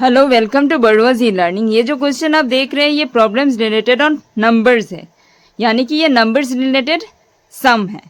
Hello, welcome to बड़वाज e learning. ये जो क्वेश्चन आप देख रहे हैं ये प्रॉब्लम्स रिलेटेड ऑन नंबर्स है, यानी कि ये नंबर्स रिलेटेड सम है।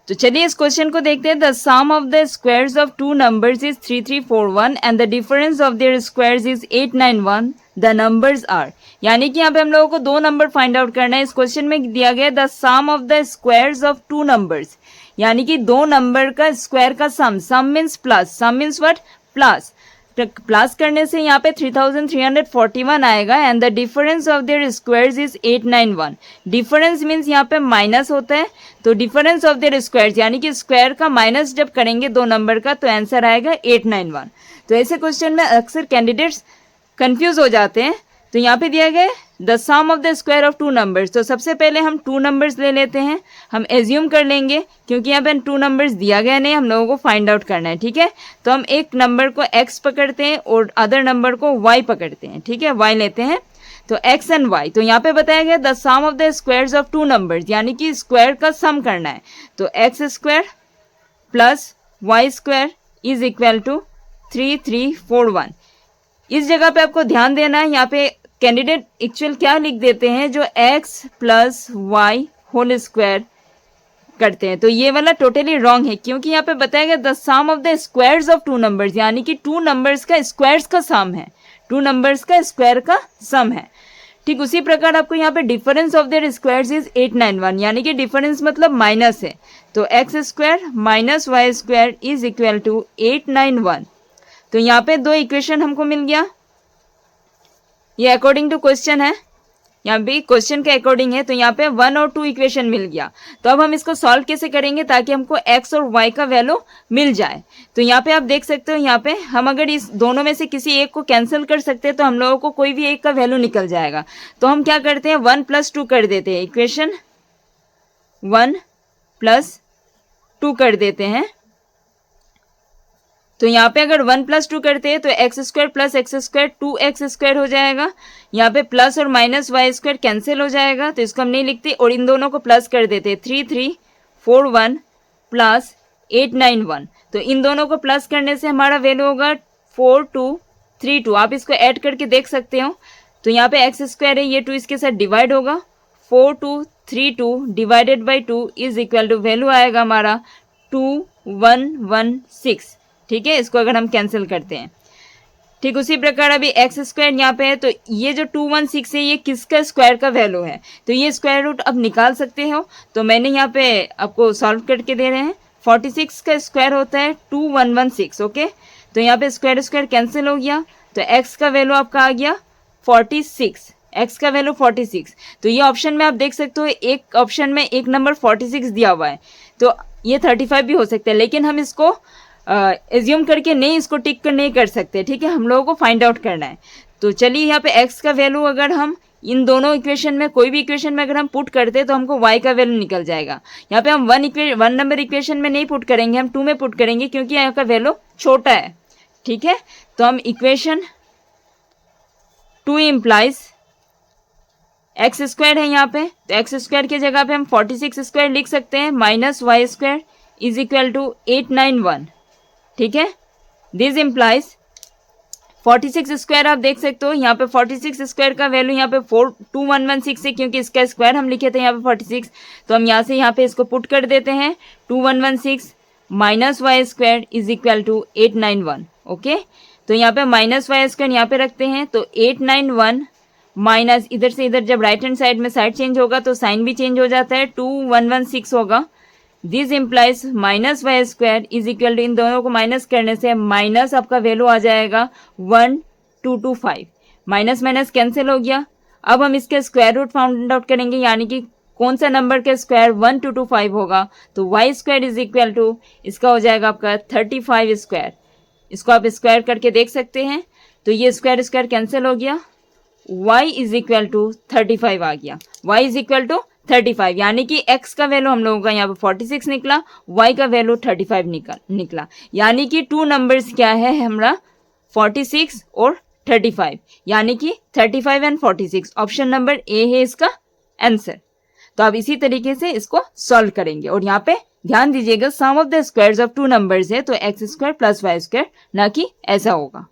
तो चलिए इस क्वेश्चन को देखते हैं। The sum of the squares of two numbers is 3341 and the difference of their squares is 891। The numbers are, यानी कि यहाँ पे हम लोगों को दो नंबर फाइंड आउट करना है। इस क्वेश्चन में दिया गया the sum of the squares of two numbers, यानी कि दो नंबर का स्क्वायर का sum. Sum means plus, sum means what, plus. Plus करने से यहाँ पे 3341 आएगा and the difference of their squares is 891। Difference means यहाँ पे माइनस होता है, तो डिफरेंस ऑफ देयर स्क्वायर्स यानी कि स्क्वायर का माइनस जब करेंगे दो नंबर का तो आंसर आएगा 891। तो ऐसे क्वेश्चन में अक्सर कैंडिडेट्स कंफ्यूज हो जाते हैं। तो यहाँ पे दिया गया the sum of the square of two numbers. तो सबसे पहले हम टू नंबर्स ले लेते हैं, हम एज्यूम कर लेंगे क्योंकि यहाँ पे टू नंबर्स दिया गया नहीं, हम लोगों को फाइंड आउट करना है। ठीक है, तो हम एक नंबर को x पकड़ते हैं और अदर नंबर को y पकड़ते हैं। ठीक है, y लेते हैं, तो x एंड y। तो यहाँ पे बताया गया the sum of the squares of two numbers, यानी कि स्क्वायर का सम करना है। तो x square plus y square is equal to 3341। इस जगह पे आपको ध्यान देना है, यहाँ पे कैंडिडेट एक्चुअल क्या लिख देते हैं, जो x plus y whole square करते हैं। तो ये वाला टोटली रॉन्ग है, क्योंकि यहाँ पे बताया गया the sum of the squares of two numbers, यानी कि टू नंबर्स का स्क्वायर्स का सम है, टू नंबर्स का स्क्वायर का सम है। ठीक उसी प्रकार आपको यहाँ पे difference of their squares is 891, यानी कि डिफरेंस मतलब माइनस है। तो x square minus y square is equal to 891। तो यहाँ पे दो इक्वेशन हमको मिल गया, ये अकॉर्डिंग टू क्वेश्चन है, यहाँ पे क्वेश्चन के अकॉर्डिंग है। तो यहाँ पे 1 और 2 इक्वेशन मिल गया। तो अब हम इसको सॉल्व कैसे करेंगे ताकि हमको x और y का वैल्यू मिल जाए। तो यहाँ पे आप देख सकते हो, यहाँ पे हम अगर इस दोनों में से किसी एक को कैंसिल कर सकते हैं तो हम लोगों को कोई भी एक का वैल्यू निकल जाएगा। तो हम क्या करते हैं, 1 + 2 कर देते हैं, इक्वेशन 1 + 2 कर देते हैं। तो यहाँ पे अगर 1 + 2 करते हैं तो x square plus x square 2x square हो जाएगा। यहाँ पे प्लस और माइनस वाई स्क्वायर कैंसिल हो जाएगा, तो इसको हम नहीं लिखते और इन दोनों को प्लस कर देते हैं। 3341 प्लस 891। तो इन दोनों को प्लस करने से हमारा वैल्यू होगा 4232। आप इसको ऐड करके देख सकते हो। तो यहाँ पे एक्स स्क्वायर है, ये 2 इसके साथ डिवाइड होगा, 4232 divided by 2 is equal to value आएगा हमारा 2116। ठीक है, इसको अगर हम कैंसिल करते हैं। ठीक उसी प्रकार अभी एक्स स्क्वायर यहाँ पे है, तो ये जो 216 है ये किसका स्क्वायर का वैल्यू है, तो ये स्क्वायर रूट अब निकाल सकते हो। तो मैंने यहाँ पे आपको सॉल्व करके दे रहे हैं। 46 का स्क्वायर होता है 2116। ओके, तो यहाँ पे स्क्वायर स्क्वायर कैंसिल हो गया, तो एक्स का वैल्यू आपका आ गया 46, एक्स का वैल्यू 46। तो ये ऑप्शन में आप देख सकते हो, एक ऑप्शन में एक नंबर 46 दिया हुआ है, तो ये 35 भी हो सकता है, लेकिन हम इसको एज्यूम करके नहीं, इसको टिक कर नहीं कर सकते। ठीक है, हम लोगों को फाइंड आउट करना है। तो चलिए यहाँ पे x का वैल्यू अगर हम इन दोनों इक्वेशन में कोई भी इक्वेशन में अगर हम पुट करते हैं तो हमको y का वैल्यू निकल जाएगा। यहाँ पे हम वन नंबर इक्वेशन में नहीं पुट करेंगे, हम 2 में पुट करेंगे क्योंकि यहाँ का वैल्यू छोटा है। ठीक है, तो हम इक्वेशन 2 इम्प्लाइज एक्स स्क्वायर है यहाँ पे, तो एक्स स्क्वायर की जगह पे हम 46 स्क्वायर लिख सकते हैं, minus y square is equal to 891। ठीक है, दिस इम्प्लाइज 46 स्क्वायर आप देख सकते हो, यहाँ पे 46 स्क्वायर का वैल्यू यहाँ पे 2116 है, क्योंकि इसका स्क्वायर हम लिखे थे यहाँ पे 46। तो हम यहाँ से यहाँ पे इसको पुट कर देते हैं, 2116 minus y square is equal to 891। Okay, तो यहाँ पे माइनस वाई स्क्वायर यहाँ पे रखते हैं, तो 891 माइनस इधर से इधर, जब राइट हैंड साइड में साइड चेंज होगा तो साइन भी चेंज हो जाता है, 2116 होगा। This implies minus y square is equal to, इन दोनों को माइनस करने से माइनस आपका वैल्यू आ जाएगा 1225। माइनस माइनस कैंसिल हो गया। अब हम इसके स्क्वायर रूट फाइंड आउट करेंगे, यानी कि कौन सा नंबर का स्क्वायर 1225 होगा। तो y square is equal to, इसका हो जाएगा आपका 35 स्क्वायर। इसको आप स्क्वायर करके देख सकते हैं, तो ये स्क्वायर स्क्वायर कैंसिल हो गया, y इज इक्वल टू 35 आ गया, y इज इक्वल टू 35, यानी कि x का वैल्यू हम लोगों का यहाँ पे 46 निकला, y का वैल्यू 35 निकला। यानी कि टू नंबर्स क्या है हमारा 46 और 35, यानी कि 35 एंड 46। ऑप्शन नंबर ए है इसका आंसर। तो आप इसी तरीके से इसको सॉल्व करेंगे। और यहाँ पे ध्यान दीजिएगा, sum of the squares of two numbers है, तो x square plus y square, ना कि ऐसा होगा।